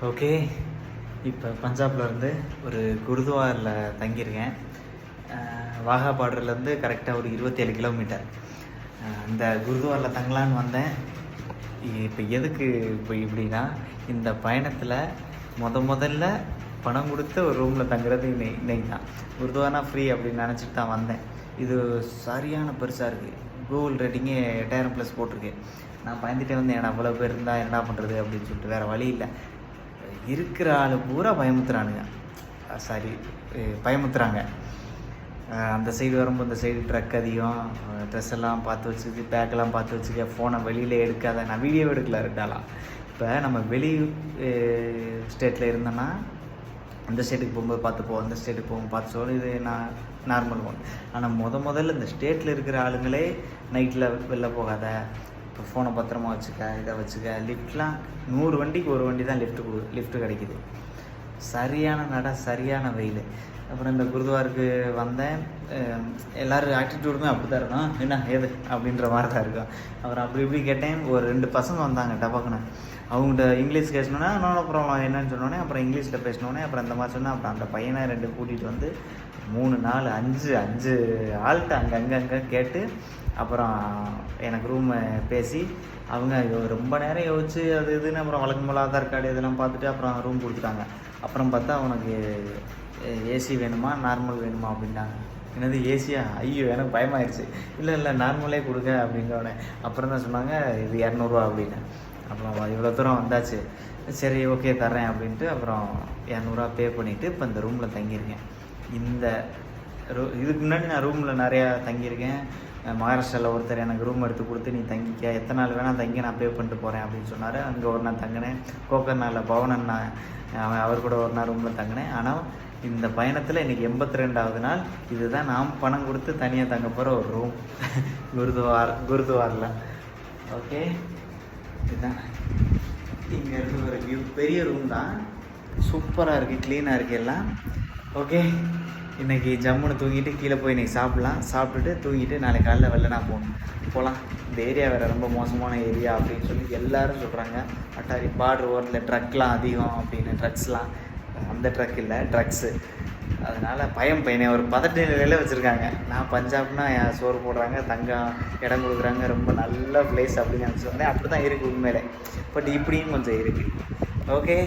Okay, இப்போ பஞ்சாப்லேருந்து ஒரு குருதுவாரில் தங்கியிருக்கேன். வாகா பார்டர்லேருந்து கரெக்டாக ஒரு 27 கிலோமீட்டர். அந்த குருதுவாரில் தங்கலான்னு வந்தேன். இப்போ எதுக்கு இப்போ இப்படின்னா, இந்த பயணத்தில் முதல்ல பணம் கொடுத்து ஒரு ரூமில் தங்குறது இன்னைக்கு தான். குருதுவாரா ஃப்ரீ அப்படின்னு நினச்சிட்டு தான் வந்தேன். இது சரியான பெருசாக இருக்குது. கூகுள் ரேட்டிங்கே 8000+ போட்டிருக்கு. நான் பயந்துகிட்டே வந்து ஏன்னா அவ்வளோ பேர் இருந்தால் என்ன பண்ணுறது அப்படின்னு சொல்லிட்டு வேறு வழி இல்லை. இருக்கிற ஆள் பூரா பயமுத்துறாங்க. அந்த சைடு வரும்போது இந்த சைடு ட்ரக் அதிகம், ட்ரெஸ் எல்லாம் பார்த்து வச்சுக்க, பேக்கெல்லாம் பார்த்து வச்சுக்க, ஃபோனை வெளியில் எடுக்காத. நான் வீடியோ எடுக்கல இருக்காலாம். இப்போ நம்ம வெளி ஸ்டேட்டில் இருந்தோன்னா அந்த ஸ்டேட்டுக்கு போகும்போது பார்த்துப்போம், அந்த ஸ்டேட்டுக்கு போகும்போது பார்த்து சொல்லி இது நான் நார்மல் ஒன். ஆனால் முதல்ல இந்த ஸ்டேட்டில் இருக்கிற ஆளுங்களே நைட்டில் வெளில போகாத, இப்போ ஃபோனை பத்திரமா வச்சுக்க, இதை வச்சுக்க. லிஃப்ட்லாம் 100 வண்டிக்கு ஒரு வண்டி தான் லிஃப்ட்டு கிடைக்கிது. சரியான வெயில். அப்புறம் இந்த குருதுவாருக்கு வந்தேன். எல்லோரும் ஆட்டிடியூடுமே அப்படி தான் இருக்கும், என்ன ஏது அப்படின்ற மாதிரி தான் இருக்கும். அப்புறம் அப்படி இப்படி கேட்டேன். ஒரு 2 பசங்க வந்தாங்க டபக்குன்னு. அவங்கள்ட்ட இங்கிலீஷ் பேசினோன்னே நோ ப்ராப்ளம் என்னன்னு சொன்னோன்னே, அப்புறம் இங்கிலீஷில் பேசினோன்னே, அப்புறம் இந்த மாதிரி சொன்னேன். அப்புறம் அந்த பையனை 2 கூட்டிகிட்டு வந்து 3 4 5 ஆள்கிட்ட அங்கங்கே கேட்டு, அப்புறம் எனக்கு ரூமை பேசி அவங்க ரொம்ப நேரம் யோசிச்சு அது இதுன்னு அப்புறம் வழக்கம் போல் ஆதார் கார்டு இதெல்லாம் பார்த்துட்டு அப்புறம் ரூம் கொடுத்துட்டாங்க. அப்புறம் பார்த்தா அவனுக்கு ஏசி வேணுமா நார்மல் வேணுமா அப்படின்ட்டாங்க. என்னது ஏசியா? ஐயோ, எனக்கு பயமாயிடுச்சு. இல்லை நார்மலே கொடுங்க அப்படின்றோடனே அப்புறம் தான் சொன்னாங்க இது 200 அப்படின்னு. அப்புறம் இவ்வளோ தூரம் வந்தாச்சு, சரி ஓகே தர்றேன் அப்படின்ட்டு அப்புறம் 200 பே பண்ணிவிட்டு இப்போ இந்த ரூமில் தங்கியிருக்கேன். இதுக்கு முன்னாடி நான் ரூமில் நிறையா தங்கியிருக்கேன். மகாராஷ்டிராவில் ஒருத்தர் எனக்கு ரூம் எடுத்து கொடுத்து நீ தங்கிக்க, எத்தனை நாள் வேணால் தங்கி நான் பே பண்ணிட்டு போகிறேன் அப்படின்னு சொன்னார். அங்கே ஒரு நாள் தங்கினேன். கோக்கர்னாவில் பவனன் அவர் கூட ஒரு நாள் ரூமில் தங்கினேன். ஆனால் இந்த பயணத்தில் இன்றைக்கி 82வது நாள். இதுதான் நாம் பணம் கொடுத்து தனியாக தங்க போகிற ஒரு ரூம் குருதுவாரில். ஓகே, இதுதான் இங்கே இருந்து ஒரு வியூ. பெரிய ரூம் தான், சூப்பராக இருக்குது, க்ளீனாக இருக்குது எல்லாம். ஓகே, இன்றைக்கி ஜம்முன்னு தூங்கிட்டு கீழே போய் இன்றைக்கி சாப்பிட்டுட்டு தூங்கிட்டு நாளைக்கு காலைல வெள்ளனா போகலாம். இந்த ஏரியா வேறு ரொம்ப மோசமான ஏரியா அப்படின்னு சொல்லி எல்லோரும் சொல்கிறாங்க. அட்டாரி பார்டர் ஓரத்தில் ட்ரக்லாம் அதிகம் அப்படின்னு. ட்ரக்ஸ்லாம் அந்த ட்ரக் இல்லை, ட்ரக்ஸு. அதனால் பையனை ஒரு பதட்ட நிலையில் வச்சுருக்காங்க. நான் பஞ்சாப்னா சோறு போடுறாங்க, தங்கம் இடம் கொடுக்குறாங்க, ரொம்ப நல்ல பிளேஸ் அப்படின்னு நினச்சி வந்தேன். அப்படி தான் இருக்குது உண்மையிலே. பட் இப்படியும் கொஞ்சம் இருக்குது. ஓகே.